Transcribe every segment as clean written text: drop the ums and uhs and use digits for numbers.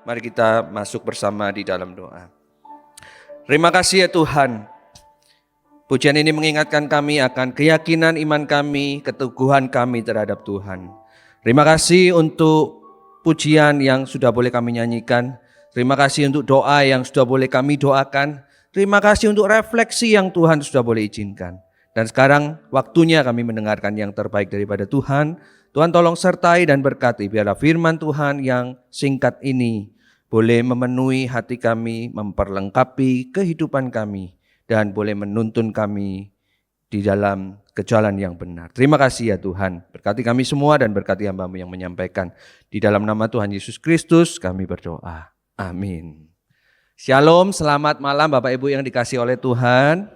Mari kita masuk bersama di dalam doa. Terima kasih ya Tuhan. Pujian ini mengingatkan kami akan keyakinan iman kami, keteguhan kami terhadap Tuhan. Terima kasih untuk pujian yang sudah boleh kami nyanyikan. Terima kasih untuk doa yang sudah boleh kami doakan. Terima kasih untuk refleksi yang Tuhan sudah boleh izinkan. Dan sekarang waktunya kami mendengarkan yang terbaik daripada Tuhan. Tuhan tolong sertai dan berkati biarlah firman Tuhan yang singkat ini boleh memenuhi hati kami, memperlengkapi kehidupan kami, dan boleh menuntun kami di dalam ke jalan yang benar. Terima kasih ya Tuhan, berkati kami semua dan berkati hamba-Mu yang menyampaikan. Di dalam nama Tuhan Yesus Kristus kami berdoa. Amin. Shalom, selamat malam Bapak Ibu yang dikasihi oleh Tuhan.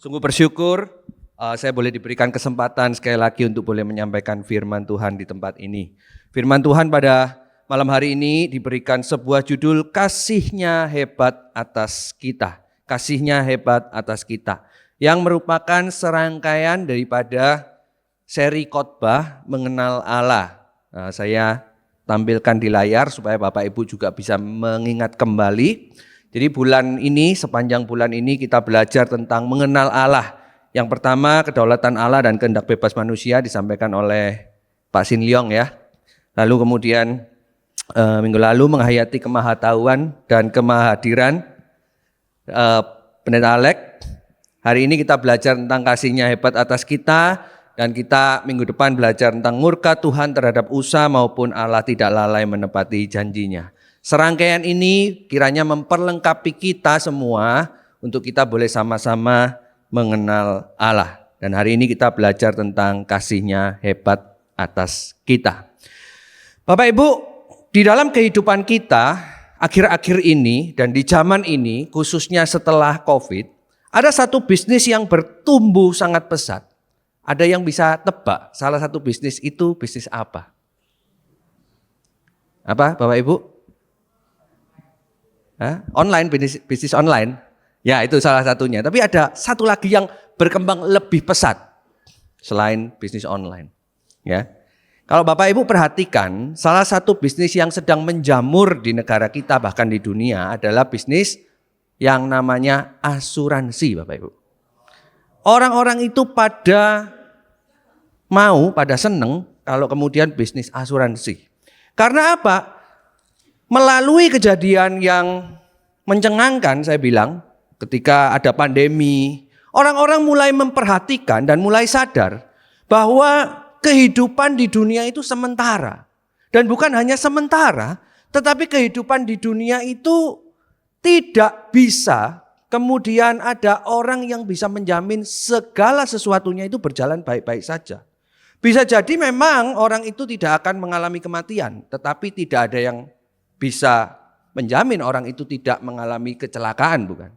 Sungguh bersyukur saya boleh diberikan kesempatan sekali lagi untuk boleh menyampaikan firman Tuhan di tempat ini. Firman Tuhan pada malam hari ini diberikan sebuah judul kasihnya hebat atas kita. Kasihnya hebat atas kita. Yang merupakan serangkaian daripada seri khotbah mengenal Allah. Nah, saya tampilkan di layar supaya Bapak Ibu juga bisa mengingat kembali. Jadi bulan ini, sepanjang bulan ini kita belajar tentang mengenal Allah. Yang pertama kedaulatan Allah dan kehendak bebas manusia disampaikan oleh Pak Sin Leong ya. Lalu kemudian minggu lalu menghayati kemahatauan dan kemahadiran Pendeta Alek. Hari ini kita belajar tentang kasihnya hebat atas kita, dan kita minggu depan belajar tentang murka Tuhan terhadap Usa maupun Allah tidak lalai menepati janjinya. Serangkaian ini kiranya memperlengkapi kita semua untuk kita boleh sama-sama mengenal Allah. Dan hari ini kita belajar tentang kasihnya hebat atas kita. Bapak Ibu, di dalam kehidupan kita, akhir-akhir ini dan di zaman ini, khususnya setelah COVID, ada satu bisnis yang bertumbuh sangat pesat. Ada yang bisa tebak salah satu bisnis itu bisnis apa? Apa Bapak Ibu? Online, bisnis online. Ya itu salah satunya. Tapi ada satu lagi yang berkembang lebih pesat selain bisnis online. Ya. Kalau Bapak Ibu perhatikan, salah satu bisnis yang sedang menjamur di negara kita bahkan di dunia adalah bisnis yang namanya asuransi Bapak Ibu. Orang-orang itu pada seneng kalau kemudian bisnis asuransi. Karena apa? Melalui kejadian yang mencengangkan saya bilang, ketika ada pandemi, orang-orang mulai memperhatikan dan mulai sadar bahwa kehidupan di dunia itu sementara. Dan bukan hanya sementara, tetapi kehidupan di dunia itu tidak bisa kemudian ada orang yang bisa menjamin segala sesuatunya itu berjalan baik-baik saja. Bisa jadi memang orang itu tidak akan mengalami kematian, tetapi tidak ada yang bisa menjamin orang itu tidak mengalami kecelakaan, bukan?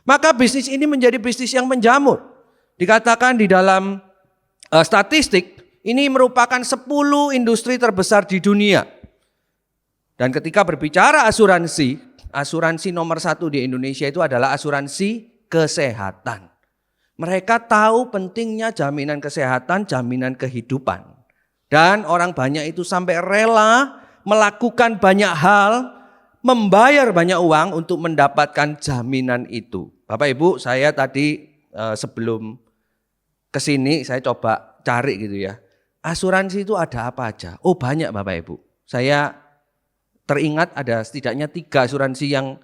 Maka bisnis ini menjadi bisnis yang menjamur. Dikatakan di dalam statistik, ini merupakan 10 industri terbesar di dunia. Dan ketika berbicara asuransi nomor 1 di Indonesia itu adalah asuransi kesehatan. Mereka tahu pentingnya jaminan kesehatan, jaminan kehidupan. Dan orang banyak itu sampai rela melakukan banyak hal, membayar banyak uang untuk mendapatkan jaminan itu. Bapak Ibu, saya tadi sebelum kesini saya coba cari gitu ya. Asuransi itu ada apa aja? Oh banyak Bapak Ibu. Saya teringat ada setidaknya 3 asuransi yang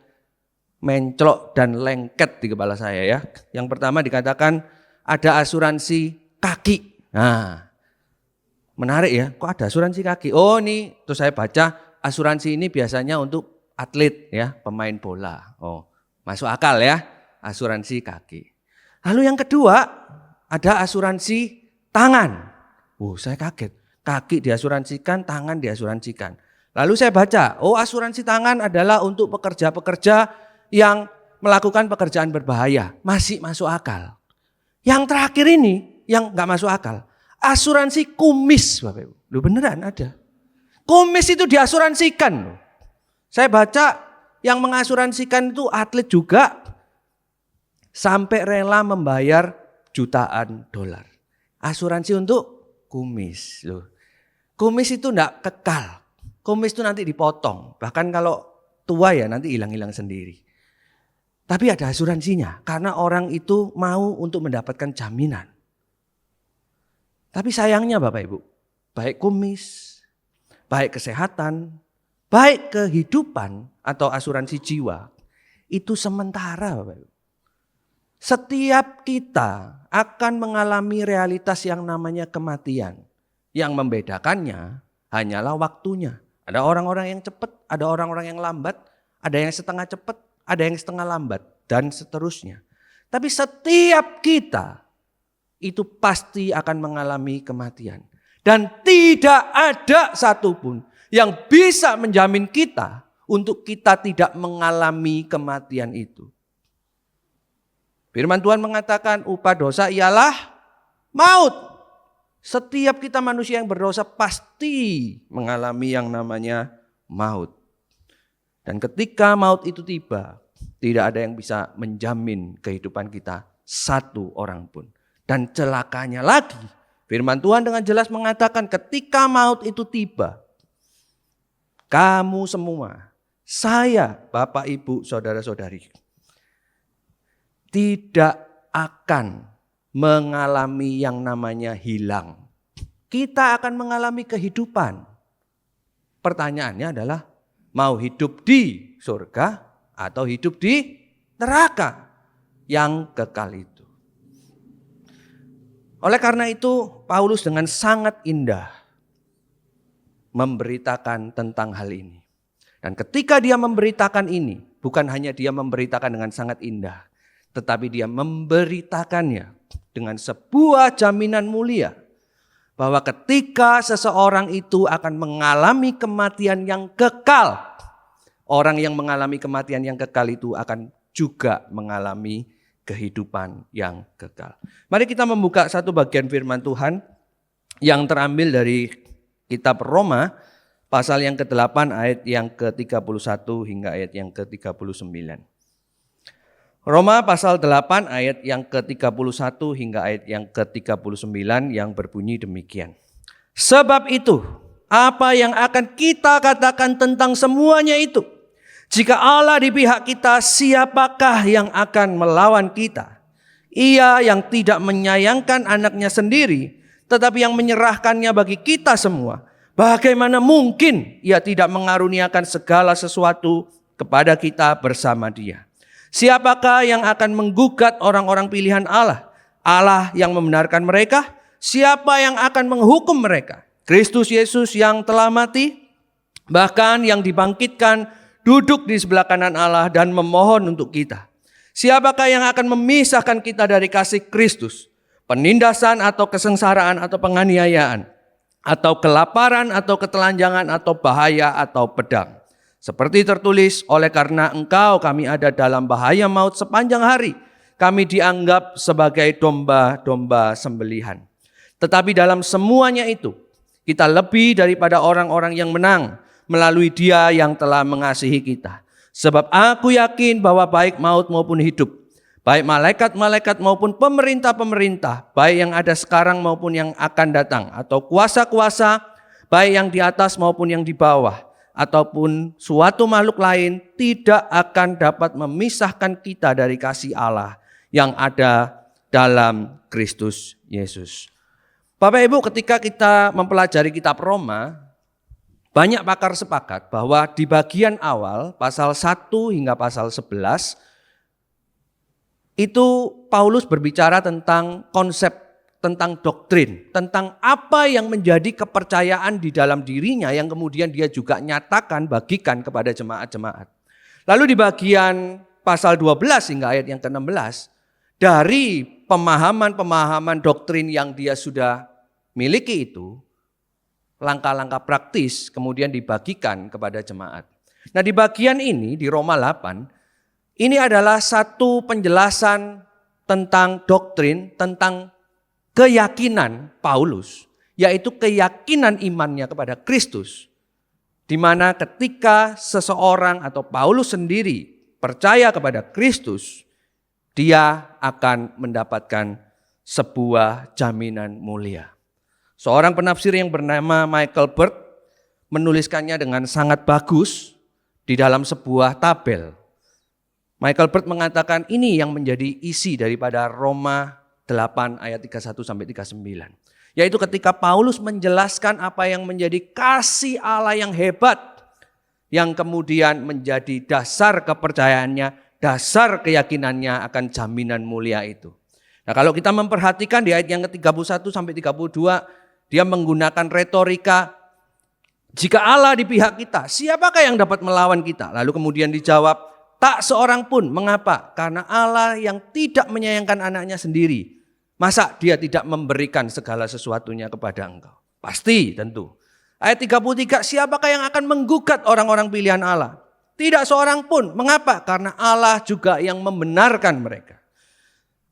menclok dan lengket di kepala saya ya. Yang pertama dikatakan ada asuransi kaki. Nah, menarik ya, kok ada asuransi kaki? Oh ini, terus saya baca asuransi ini biasanya untuk atlet ya, pemain bola. Oh, masuk akal ya, asuransi kaki. Lalu yang kedua ada asuransi tangan. Saya kaget, kaki diasuransikan, tangan diasuransikan. Lalu saya baca, asuransi tangan adalah untuk pekerja-pekerja yang melakukan pekerjaan berbahaya. Masih masuk akal. Yang terakhir ini, yang gak masuk akal, asuransi kumis Bapak Ibu. Loh beneran ada. Kumis itu diasuransikan loh. Saya baca yang mengasuransikan itu atlet juga sampai rela membayar jutaan dolar. Asuransi untuk kumis loh. Kumis itu enggak kekal. Kumis itu nanti dipotong. Bahkan kalau tua ya nanti hilang-hilang sendiri. Tapi ada asuransinya karena orang itu mau untuk mendapatkan jaminan. Tapi sayangnya Bapak Ibu, baik kumis, baik kesehatan, baik kehidupan atau asuransi jiwa, itu sementara Bapak Ibu. Setiap kita akan mengalami realitas yang namanya kematian. Yang membedakannya hanyalah waktunya. Ada orang-orang yang cepat, ada orang-orang yang lambat, ada yang setengah cepat, ada yang setengah lambat, dan seterusnya. Tapi setiap kita itu pasti akan mengalami kematian. Dan tidak ada satupun yang bisa menjamin kita untuk kita tidak mengalami kematian itu. Firman Tuhan mengatakan upah dosa ialah maut. Setiap kita manusia yang berdosa pasti mengalami yang namanya maut. Dan ketika maut itu tiba, tidak ada yang bisa menjamin kehidupan kita satu orang pun. Dan celakanya lagi, firman Tuhan dengan jelas mengatakan ketika maut itu tiba, kamu semua, saya, Bapak, Ibu, Saudara-saudari, tidak akan mengalami yang namanya hilang. Kita akan mengalami kehidupan. Pertanyaannya adalah mau hidup di surga atau hidup di neraka yang kekal itu. Oleh karena itu Paulus dengan sangat indah memberitakan tentang hal ini. Dan ketika dia memberitakan ini, bukan hanya dia memberitakan dengan sangat indah, tetapi dia memberitakannya dengan sebuah jaminan mulia. Bahwa ketika seseorang itu akan mengalami kematian yang kekal, orang yang mengalami kematian yang kekal itu akan juga mengalami kehidupan yang kekal. Mari kita membuka satu bagian firman Tuhan yang terambil dari kitab Roma pasal yang ke-8 ayat yang ke-31 hingga ayat yang ke-39. Roma pasal 8 ayat yang ke-31 hingga ayat yang ke-39 yang berbunyi demikian. Sebab itu, apa yang akan kita katakan tentang semuanya itu? Jika Allah di pihak kita, siapakah yang akan melawan kita? Ia yang tidak menyayangkan anaknya sendiri, tetapi yang menyerahkannya bagi kita semua. Bagaimana mungkin ia tidak mengaruniakan segala sesuatu kepada kita bersama Dia? Siapakah yang akan menggugat orang-orang pilihan Allah? Allah yang membenarkan mereka? Siapa yang akan menghukum mereka? Kristus Yesus yang telah mati, bahkan yang dibangkitkan, duduk di sebelah kanan Allah dan memohon untuk kita. Siapakah yang akan memisahkan kita dari kasih Kristus? Penindasan atau kesengsaraan atau penganiayaan, atau kelaparan atau ketelanjangan atau bahaya atau pedang. Seperti tertulis, oleh karena engkau kami ada dalam bahaya maut sepanjang hari. Kami dianggap sebagai domba-domba sembelihan. Tetapi dalam semuanya itu, kita lebih daripada orang-orang yang menang melalui Dia yang telah mengasihi kita. Sebab aku yakin bahwa baik maut maupun hidup, baik malaikat-malaikat maupun pemerintah-pemerintah, baik yang ada sekarang maupun yang akan datang, atau kuasa-kuasa, baik yang di atas maupun yang di bawah, ataupun suatu makhluk lain tidak akan dapat memisahkan kita dari kasih Allah yang ada dalam Kristus Yesus. Bapak Ibu, ketika kita mempelajari kitab Roma, banyak pakar sepakat bahwa di bagian awal pasal 1 hingga pasal 11 itu Paulus berbicara tentang konsep, tentang doktrin, tentang apa yang menjadi kepercayaan di dalam dirinya yang kemudian dia juga nyatakan, bagikan kepada jemaat-jemaat. Lalu di bagian pasal 12 hingga ayat yang ke-16, dari pemahaman-pemahaman doktrin yang dia sudah miliki itu, langkah-langkah praktis kemudian dibagikan kepada jemaat. Nah di bagian ini, di Roma 8, ini adalah satu penjelasan tentang doktrin, tentang keyakinan Paulus, yaitu keyakinan imannya kepada Kristus. Di mana ketika seseorang atau Paulus sendiri percaya kepada Kristus, dia akan mendapatkan sebuah jaminan mulia. Seorang penafsir yang bernama Michael Bird menuliskannya dengan sangat bagus di dalam sebuah tabel. Michael Bird mengatakan ini yang menjadi isi daripada Roma 8 ayat 31 sampai 39. Yaitu ketika Paulus menjelaskan apa yang menjadi kasih Allah yang hebat, yang kemudian menjadi dasar kepercayaannya, dasar keyakinannya akan jaminan mulia itu. Nah, kalau kita memperhatikan di ayat yang ke-31 sampai 32, dia menggunakan retorika, jika Allah di pihak kita, siapakah yang dapat melawan kita? Lalu kemudian dijawab, tak seorang pun. Mengapa? Karena Allah yang tidak menyayangkan anaknya sendiri, masa dia tidak memberikan segala sesuatunya kepada engkau? Pasti tentu. Ayat 33, siapakah yang akan menggugat orang-orang pilihan Allah? Tidak seorang pun. Mengapa? Karena Allah juga yang membenarkan mereka.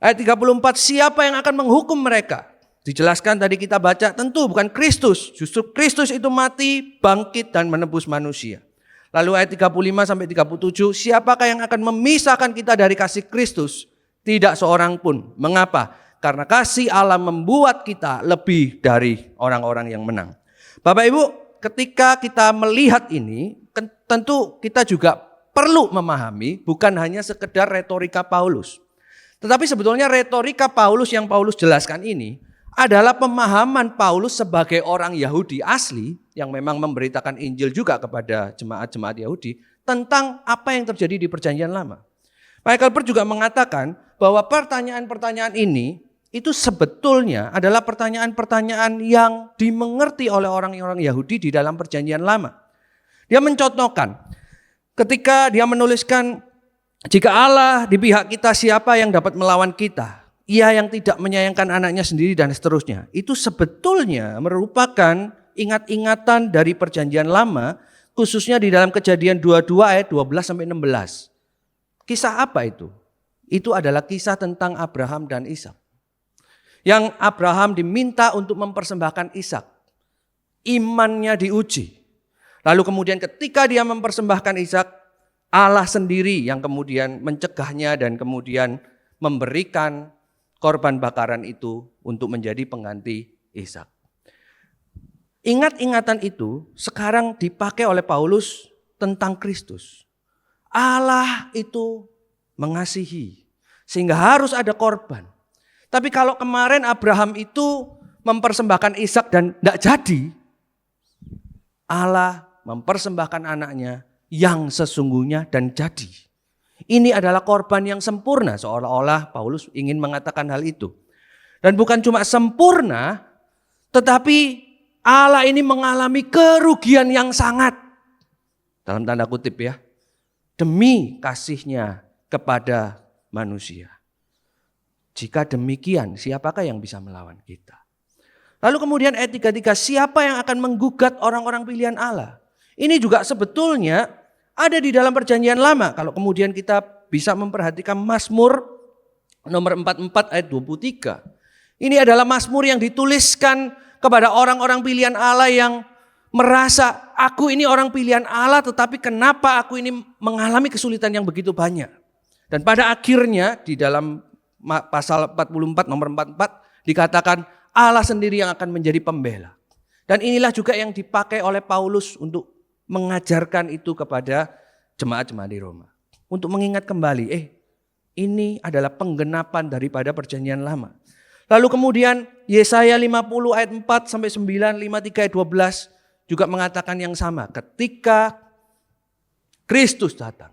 Ayat 34, siapa yang akan menghukum mereka? Dijelaskan tadi kita baca, tentu bukan Kristus. Justru Kristus itu mati, bangkit dan menebus manusia. Lalu ayat 35 sampai 37, siapakah yang akan memisahkan kita dari kasih Kristus? Tidak seorang pun. Mengapa? Karena kasih Allah membuat kita lebih dari orang-orang yang menang. Bapak Ibu, ketika kita melihat ini, tentu kita juga perlu memahami bukan hanya sekedar retorika Paulus. Tetapi sebetulnya retorika Paulus yang Paulus jelaskan ini adalah pemahaman Paulus sebagai orang Yahudi asli yang memang memberitakan Injil juga kepada jemaat-jemaat Yahudi tentang apa yang terjadi di Perjanjian Lama. Michael Bird juga mengatakan bahwa pertanyaan-pertanyaan ini itu sebetulnya adalah pertanyaan-pertanyaan yang dimengerti oleh orang-orang Yahudi di dalam Perjanjian Lama. Dia mencontohkan ketika dia menuliskan, jika Allah di pihak kita, siapa yang dapat melawan kita? Ia yang tidak menyayangkan anaknya sendiri dan seterusnya. Itu sebetulnya merupakan ingat-ingatan dari Perjanjian Lama, khususnya di dalam Kejadian 22 ayat 12 sampai 16. Kisah apa itu? Itu adalah kisah tentang Abraham dan Ishak. Yang Abraham diminta untuk mempersembahkan Ishak. Imannya diuji. Lalu kemudian ketika dia mempersembahkan Ishak, Allah sendiri yang kemudian mencegahnya dan kemudian memberikan korban bakaran itu untuk menjadi pengganti Ishak. Ingat-ingatan itu sekarang dipakai oleh Paulus tentang Kristus. Allah itu mengasihi sehingga harus ada korban. Tapi kalau kemarin Abraham itu mempersembahkan Ishak dan tidak jadi, Allah mempersembahkan anaknya yang sesungguhnya dan jadi. Ini adalah korban yang sempurna, seolah-olah Paulus ingin mengatakan hal itu. Dan bukan cuma sempurna, tetapi Allah ini mengalami kerugian yang sangat, dalam tanda kutip ya, demi kasihnya kepada manusia. Jika demikian, siapakah yang bisa melawan kita? Lalu kemudian ayat 33, siapa yang akan menggugat orang-orang pilihan Allah? Ini juga sebetulnya ada di dalam Perjanjian Lama. Kalau kemudian kita bisa memperhatikan Mazmur nomor 44 ayat 23. Ini adalah Mazmur yang dituliskan kepada orang-orang pilihan Allah yang merasa, aku ini orang pilihan Allah, tetapi kenapa aku ini mengalami kesulitan yang begitu banyak. Dan pada akhirnya di dalam pasal 44 nomor 44 dikatakan Allah sendiri yang akan menjadi pembela. Dan inilah juga yang dipakai oleh Paulus untuk mengajarkan itu kepada jemaat-jemaat di Roma. Untuk mengingat kembali, ini adalah penggenapan daripada Perjanjian Lama. Lalu kemudian Yesaya 50 ayat 4 sampai 9, 53 ayat 12 juga mengatakan yang sama. Ketika Kristus datang,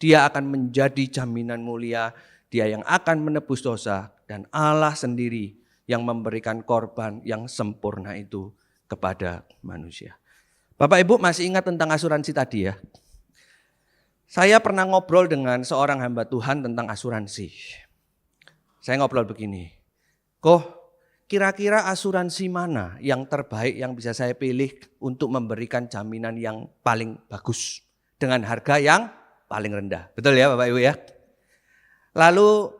dia akan menjadi jaminan mulia, dia yang akan menebus dosa, dan Allah sendiri yang memberikan korban yang sempurna itu kepada manusia. Bapak Ibu masih ingat tentang asuransi tadi ya? Saya pernah ngobrol dengan seorang hamba Tuhan tentang asuransi. Saya ngobrol begini, kira-kira asuransi mana yang terbaik yang bisa saya pilih untuk memberikan jaminan yang paling bagus dengan harga yang paling rendah. Betul ya Bapak Ibu ya? Lalu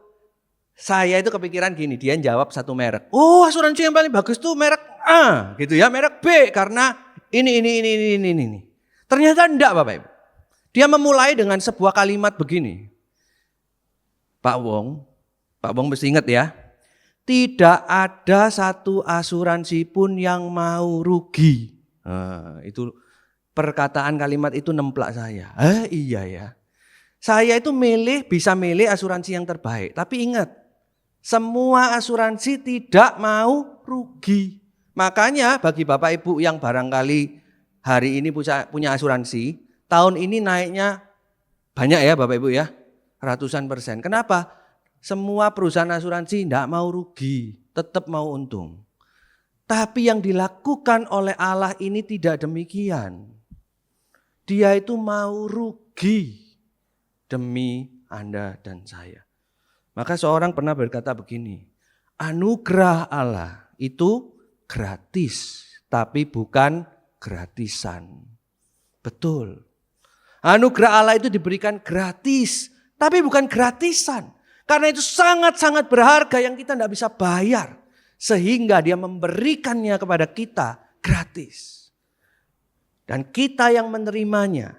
saya itu kepikiran gini, dia jawab satu merek. Oh, asuransi yang paling bagus tuh merek A gitu ya, merek B karena ini. Ternyata enggak Bapak Ibu. Dia memulai dengan sebuah kalimat begini. Pak Wong mesti ingat ya. Tidak ada satu asuransi pun yang mau rugi. Nah, itu perkataan kalimat itu nemplak saya. Iya ya. Saya itu bisa milih asuransi yang terbaik. Tapi ingat, semua asuransi tidak mau rugi. Makanya bagi Bapak Ibu yang barangkali hari ini punya asuransi, tahun ini naiknya banyak ya Bapak Ibu ya, ratusan persen. Kenapa? Semua perusahaan asuransi tidak mau rugi, tetap mau untung. Tapi yang dilakukan oleh Allah ini tidak demikian. Dia itu mau rugi demi Anda dan saya. Maka seorang pernah berkata begini, anugerah Allah itu gratis, tapi bukan gratisan. Betul. Anugerah Allah itu diberikan gratis, tapi bukan gratisan. Karena itu sangat-sangat berharga yang kita tidak bisa bayar. Sehingga dia memberikannya kepada kita gratis. Dan kita yang menerimanya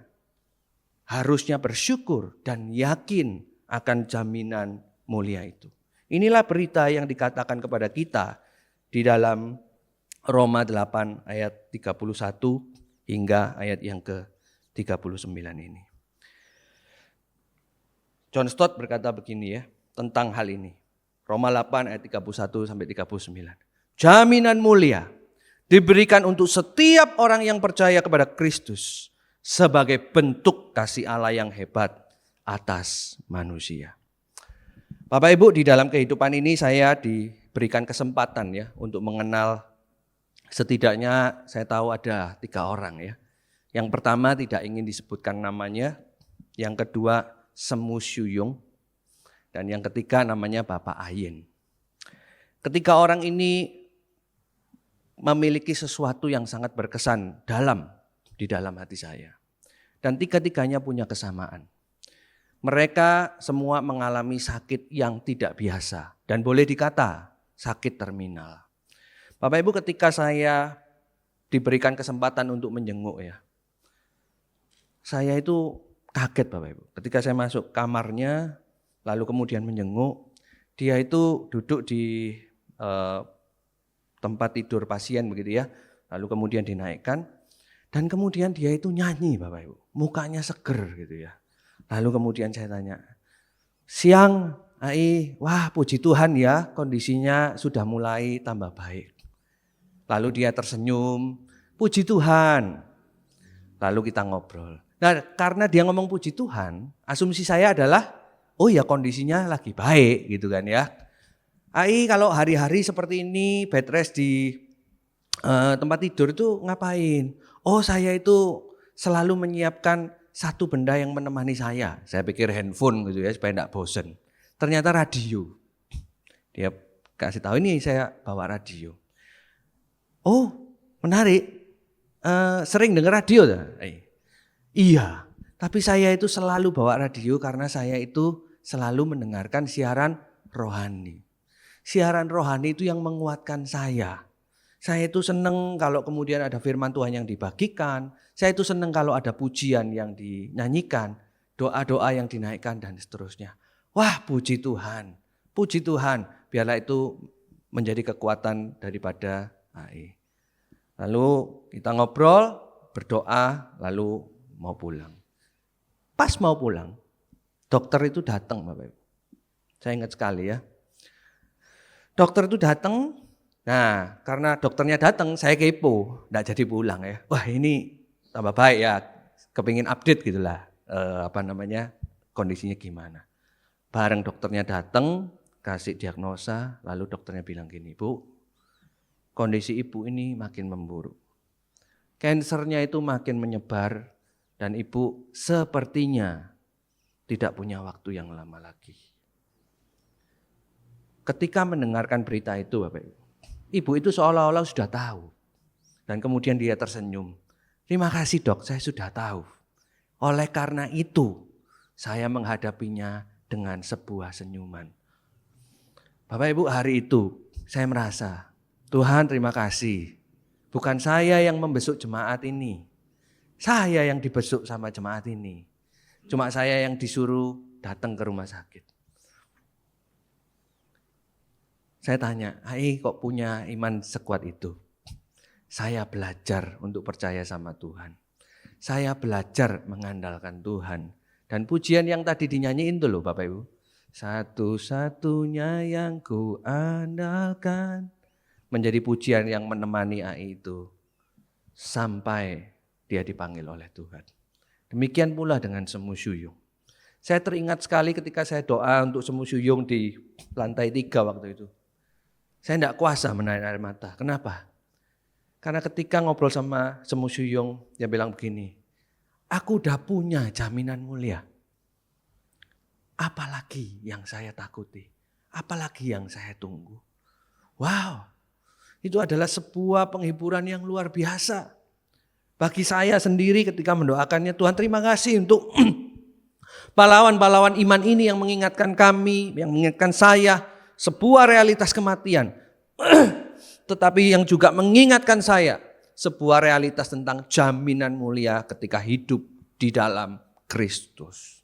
harusnya bersyukur dan yakin akan jaminan mulia itu. Inilah berita yang dikatakan kepada kita di dalam Roma 8 ayat 31 hingga ayat yang ke-39 ini. John Stott berkata begini ya tentang hal ini. Roma 8 ayat 31 sampai 39. Jaminan mulia diberikan untuk setiap orang yang percaya kepada Kristus sebagai bentuk kasih Allah yang hebat atas manusia. Bapak Ibu, di dalam kehidupan ini saya diberikan kesempatan ya untuk mengenal setidaknya saya tahu ada 3 orang ya. Yang pertama tidak ingin disebutkan namanya, yang kedua Semu Syuyung, dan yang ketiga namanya Bapak Ayin. Ketiga orang ini memiliki sesuatu yang sangat berkesan di dalam hati saya. Dan tiga-tiganya punya kesamaan. Mereka semua mengalami sakit yang tidak biasa dan boleh dikata sakit terminal. Bapak Ibu, ketika saya diberikan kesempatan untuk menjenguk ya, saya itu kaget Bapak Ibu. Ketika saya masuk kamarnya lalu kemudian menjenguk, dia itu duduk di tempat tidur pasien begitu ya, lalu kemudian dinaikkan. Dan kemudian dia itu nyanyi Bapak Ibu, mukanya seger gitu ya. Lalu kemudian saya tanya, siang Ai, wah puji Tuhan ya kondisinya sudah mulai tambah baik. Lalu dia tersenyum, puji Tuhan. Lalu kita ngobrol. Nah karena dia ngomong puji Tuhan, asumsi saya adalah, oh ya kondisinya lagi baik gitu kan ya. Ai kalau hari-hari seperti ini bed rest di tempat tidur itu ngapain? Oh saya itu selalu menyiapkan satu benda yang menemani saya. Saya pikir handphone gitu ya supaya tidak bosen. Ternyata radio. Dia kasih tahu ini saya bawa radio. Oh menarik, sering dengar radio tak? Iya, tapi saya itu selalu bawa radio karena saya itu selalu mendengarkan siaran rohani. Siaran rohani itu yang menguatkan saya. Saya itu senang kalau kemudian ada firman Tuhan yang dibagikan. Saya itu senang kalau ada pujian yang dinyanyikan, doa-doa yang dinaikkan dan seterusnya. Wah puji Tuhan, biarlah itu menjadi kekuatan daripada AI. Lalu kita ngobrol, berdoa, lalu mau pulang. Pas mau pulang, dokter itu datang Bapak Ibu. Saya ingat sekali ya. Dokter itu datang. Nah, karena dokternya datang, saya kepo, enggak jadi pulang ya. Wah, ini tambah baik ya, kepingin update gitulah, kondisinya gimana. Bareng dokternya datang, kasih diagnosa, lalu dokternya bilang gini, Bu, kondisi ibu ini makin memburuk. Kansernya itu makin menyebar dan ibu sepertinya tidak punya waktu yang lama lagi. Ketika mendengarkan berita itu Bapak Ibu, ibu itu seolah-olah sudah tahu. Dan kemudian dia tersenyum. Terima kasih dok, saya sudah tahu. Oleh karena itu, saya menghadapinya dengan sebuah senyuman. Bapak Ibu, hari itu saya merasa, Tuhan terima kasih. Bukan saya yang membesuk jemaat ini. Saya yang dibesuk sama jemaat ini. Cuma saya yang disuruh datang ke rumah sakit. Saya tanya, kok punya iman sekuat itu? Saya belajar untuk percaya sama Tuhan. saya belajar mengandalkan Tuhan. Dan pujian yang tadi dinyanyiin tuh loh Bapak Ibu. Satu-satunya yang ku andalkan. Menjadi pujian yang menemani AI itu. Sampai dia dipanggil oleh Tuhan. Demikian pula dengan Semu Suyung. Saya teringat sekali ketika saya doa untuk Semu Suyung di lantai 3 waktu itu. Saya tidak kuasa menahan air mata. Kenapa? Karena ketika ngobrol sama Semu Suyung, dia bilang begini, aku udah punya jaminan mulia. Apalagi yang saya takuti? Apalagi yang saya tunggu? Wow, itu adalah sebuah penghiburan yang luar biasa. Bagi saya sendiri ketika mendoakannya, Tuhan terima kasih untuk pahlawan-pahlawan iman ini yang mengingatkan kami, yang mengingatkan saya sebuah realitas kematian. Tetapi yang juga mengingatkan saya sebuah realitas tentang jaminan mulia ketika hidup di dalam Kristus.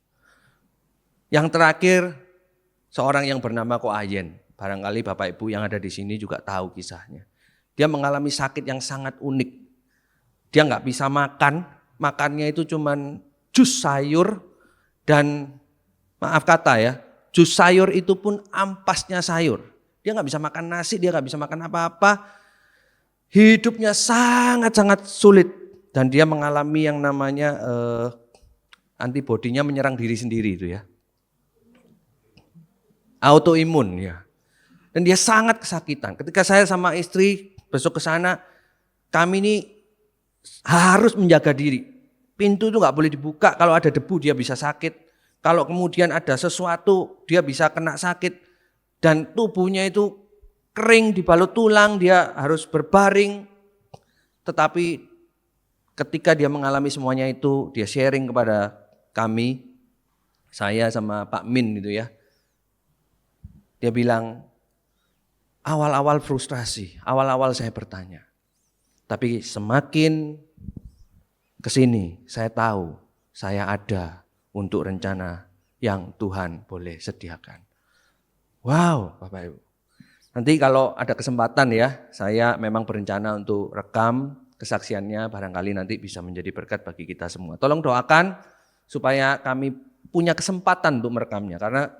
Yang terakhir, seorang yang bernama Ko Ayen. Barangkali Bapak Ibu yang ada di sini juga tahu kisahnya. Dia mengalami sakit yang sangat unik. Dia nggak bisa makan, makannya itu cuman jus sayur dan maaf kata ya, jus sayur itu pun ampasnya sayur. Dia nggak bisa makan nasi, dia nggak bisa makan apa-apa. Hidupnya sangat-sangat sulit. Dan dia mengalami yang namanya antibodinya menyerang diri sendiri itu ya. Autoimun ya. Dan dia sangat kesakitan. Ketika saya sama istri besok ke sana, kami ini harus menjaga diri. Pintu itu nggak boleh dibuka, kalau ada debu dia bisa sakit. Kalau kemudian ada sesuatu dia bisa kena sakit. Dan tubuhnya itu kering, dibalut tulang, dia harus berbaring. Tetapi ketika dia mengalami semuanya itu, dia sharing kepada kami, saya sama Pak Min gitu ya. Dia bilang, awal-awal frustrasi, awal-awal saya bertanya. Tapi semakin kesini saya tahu saya ada untuk rencana yang Tuhan boleh sediakan. Wow, Bapak Ibu. Nanti kalau ada kesempatan ya, saya memang berencana untuk rekam kesaksiannya, barangkali nanti bisa menjadi berkat bagi kita semua. Tolong doakan supaya kami punya kesempatan untuk merekamnya. Karena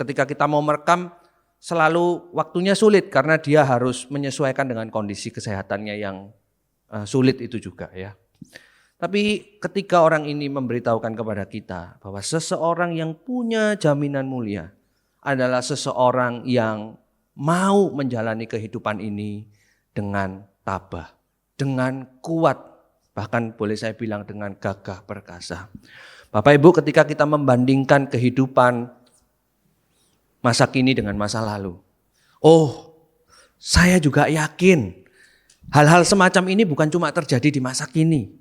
ketika kita mau merekam, selalu waktunya sulit karena dia harus menyesuaikan dengan kondisi kesehatannya yang sulit itu juga ya. Tapi ketika orang ini memberitahukan kepada kita bahwa seseorang yang punya jaminan mulia adalah seseorang yang mau menjalani kehidupan ini dengan tabah, dengan kuat, bahkan boleh saya bilang dengan gagah perkasa. Bapak Ibu, ketika kita membandingkan kehidupan masa kini dengan masa lalu, saya juga yakin hal-hal semacam ini bukan cuma terjadi di masa kini.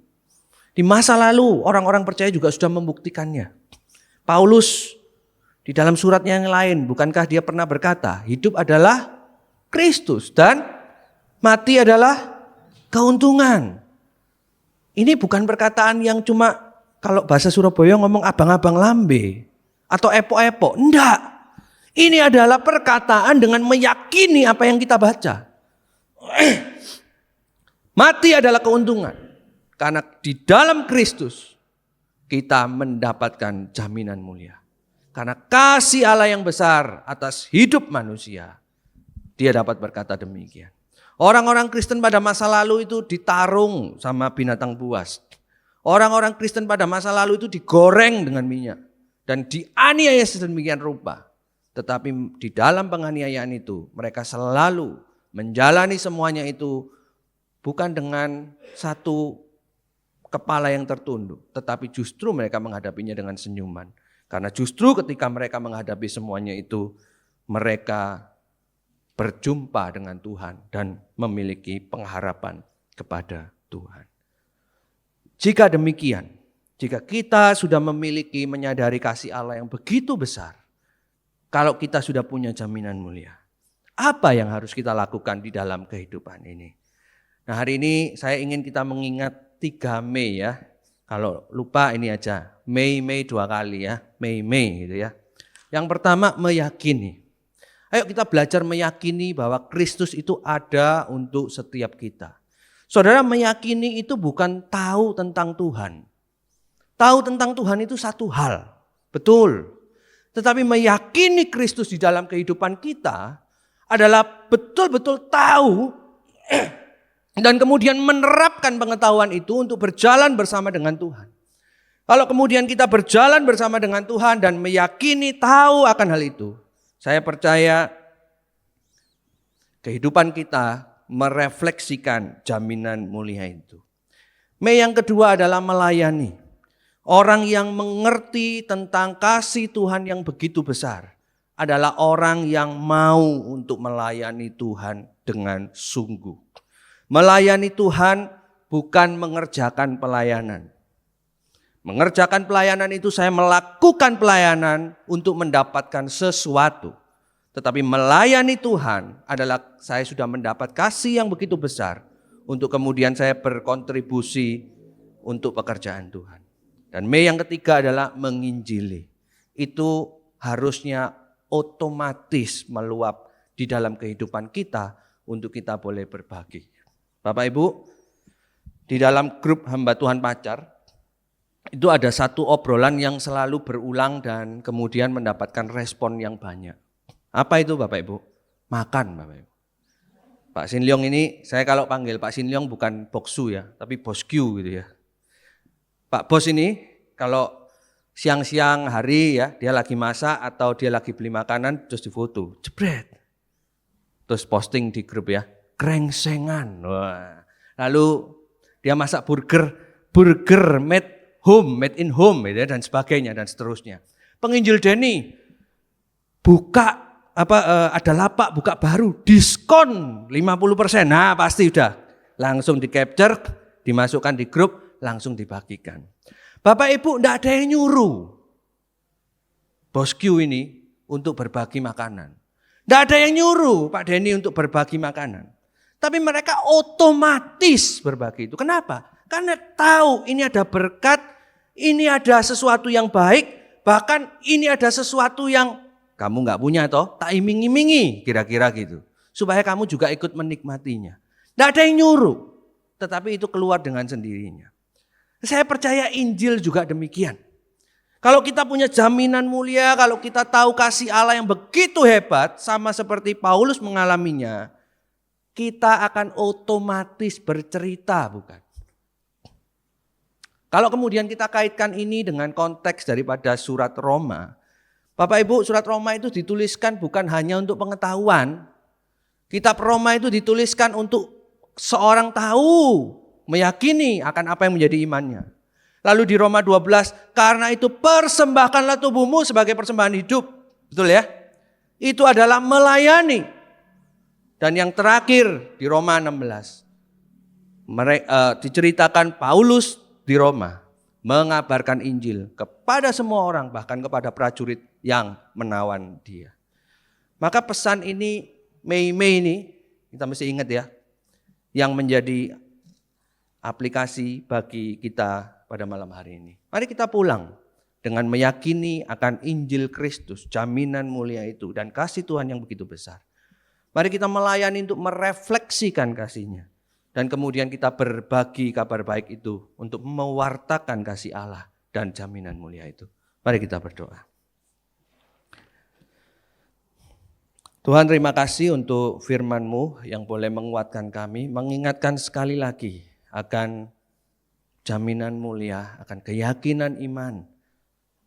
Di masa lalu orang-orang percaya juga sudah membuktikannya. Paulus di dalam suratnya yang lain, bukankah dia pernah berkata, hidup adalah Kristus dan mati adalah keuntungan. Ini bukan perkataan yang cuma kalau bahasa Surabaya ngomong abang-abang lambe atau epok-epok. Enggak. Ini adalah perkataan dengan meyakini apa yang kita baca. Mati adalah keuntungan. Karena di dalam Kristus kita mendapatkan jaminan mulia. Karena kasih Allah yang besar atas hidup manusia, dia dapat berkata demikian. Orang-orang Kristen pada masa lalu itu ditarung sama binatang buas. Orang-orang Kristen pada masa lalu itu digoreng dengan minyak. Dan dianiaya sedemikian rupa. Tetapi di dalam penganiayaan itu mereka selalu menjalani semuanya itu bukan dengan satu kepala yang tertunduk. Tetapi justru mereka menghadapinya dengan senyuman. Karena justru ketika mereka menghadapi semuanya itu, mereka berjumpa dengan Tuhan dan memiliki pengharapan kepada Tuhan. Jika demikian, jika kita sudah memiliki menyadari kasih Allah yang begitu besar, kalau kita sudah punya jaminan mulia, apa yang harus kita lakukan di dalam kehidupan ini? Nah, hari ini saya ingin kita mengingat 3 Mei ya. Kalau lupa ini aja, Mei 2 kali ya, Mei gitu ya. Yang pertama meyakini. Ayo kita belajar meyakini bahwa Kristus itu ada untuk setiap kita. Saudara, meyakini itu bukan tahu tentang Tuhan. Tahu tentang Tuhan itu satu hal, betul. Tetapi meyakini Kristus di dalam kehidupan kita adalah betul-betul tahu dan kemudian menerapkan pengetahuan itu untuk berjalan bersama dengan Tuhan. Kalau kemudian kita berjalan bersama dengan Tuhan dan meyakini tahu akan hal itu, saya percaya kehidupan kita merefleksikan jaminan mulia itu. Yang kedua adalah melayani. Orang yang mengerti tentang kasih Tuhan yang begitu besar adalah orang yang mau untuk melayani Tuhan dengan sungguh. Melayani Tuhan bukan mengerjakan pelayanan. Mengerjakan pelayanan itu saya melakukan pelayanan untuk mendapatkan sesuatu. Tetapi melayani Tuhan adalah saya sudah mendapat kasih yang begitu besar untuk kemudian saya berkontribusi untuk pekerjaan Tuhan. Dan yang ketiga adalah menginjili. Itu harusnya otomatis meluap di dalam kehidupan kita untuk kita boleh berbagi. Bapak Ibu, di dalam grup hamba Tuhan pacar, itu ada satu obrolan yang selalu berulang dan kemudian mendapatkan respon yang banyak. Apa itu Bapak Ibu? Makan Bapak Ibu. Pak Sinlyong ini, saya kalau panggil Pak Sinlyong bukan boksu ya, tapi bosku gitu ya. Pak Bos ini kalau siang-siang hari ya, dia lagi masak atau dia lagi beli makanan terus difoto, jebret. Terus posting di grup ya, krengsengan. Wah. Lalu dia masak burger made in home ya, dan sebagainya dan seterusnya. Penginjil Denny buka ada lapak buka baru, diskon 50%. Nah, pasti udah langsung di capture, dimasukkan di grup, langsung dibagikan. Bapak Ibu enggak ada yang nyuruh bosku ini untuk berbagi makanan. Enggak ada yang nyuruh Pak Denny untuk berbagi makanan. Tapi mereka otomatis berbagi itu. Kenapa? Karena tahu ini ada berkat, ini ada sesuatu yang baik, bahkan ini ada sesuatu yang kamu enggak punya toh, tak iming-imingi kira-kira gitu. Supaya kamu juga ikut menikmatinya. Enggak ada yang nyuruh, tetapi itu keluar dengan sendirinya. Saya percaya Injil juga demikian. Kalau kita punya jaminan mulia, kalau kita tahu kasih Allah yang begitu hebat, sama seperti Paulus mengalaminya, kita akan otomatis bercerita, bukan? Kalau kemudian kita kaitkan ini dengan konteks daripada surat Roma, Bapak Ibu, surat Roma itu dituliskan bukan hanya untuk pengetahuan. Kitab Roma itu dituliskan untuk seorang tahu, meyakini akan apa yang menjadi imannya. Lalu di Roma 12, karena itu persembahkanlah tubuhmu sebagai persembahan hidup. Betul ya? Itu adalah melayani. Dan yang terakhir di Roma 16, diceritakan Paulus di Roma mengabarkan Injil kepada semua orang, bahkan kepada prajurit yang menawan dia. Maka pesan ini, Mei ini, kita mesti ingat ya, yang menjadi aplikasi bagi kita pada malam hari ini. Mari kita pulang dengan meyakini akan Injil Kristus, jaminan mulia itu dan kasih Tuhan yang begitu besar. Mari kita melayani untuk merefleksikan kasih-Nya. Dan kemudian kita berbagi kabar baik itu untuk mewartakan kasih Allah dan jaminan mulia itu. Mari kita berdoa. Tuhan, terima kasih untuk firman-Mu yang boleh menguatkan kami, mengingatkan sekali lagi akan jaminan mulia, akan keyakinan iman,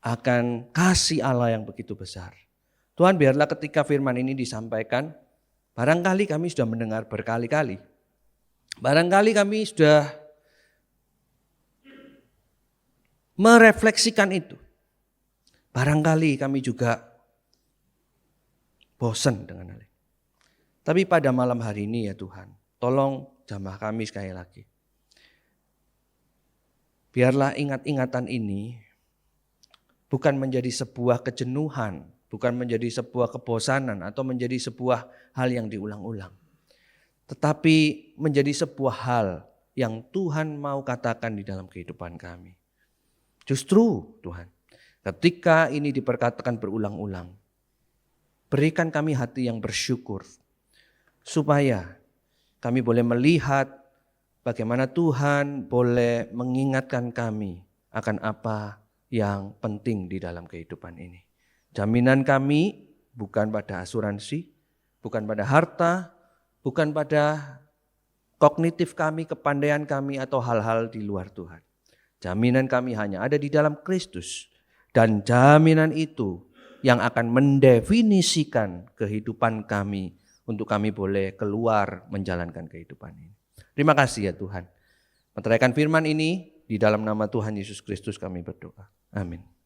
akan kasih Allah yang begitu besar. Tuhan, biarlah ketika firman ini disampaikan, barangkali kami sudah mendengar berkali-kali. Barangkali kami sudah merefleksikan itu. Barangkali kami juga bosan dengan hal ini. Tapi pada malam hari ini ya Tuhan, tolong jamah kami sekali lagi. Biarlah ingat-ingatan ini bukan menjadi sebuah kejenuhan, bukan menjadi sebuah kebosanan atau menjadi sebuah hal yang diulang-ulang. Tetapi menjadi sebuah hal yang Tuhan mau katakan di dalam kehidupan kami. Justru Tuhan, ketika ini diperkatakan berulang-ulang, berikan kami hati yang bersyukur, supaya kami boleh melihat bagaimana Tuhan boleh mengingatkan kami akan apa yang penting di dalam kehidupan ini. Jaminan kami bukan pada asuransi, bukan pada harta, bukan pada kognitif kami, kepandaian kami, atau hal-hal di luar Tuhan. Jaminan kami hanya ada di dalam Kristus. Dan jaminan itu yang akan mendefinisikan kehidupan kami untuk kami boleh keluar menjalankan kehidupan ini. Terima kasih ya Tuhan. Meteraikan firman ini di dalam nama Tuhan Yesus Kristus kami berdoa. Amin.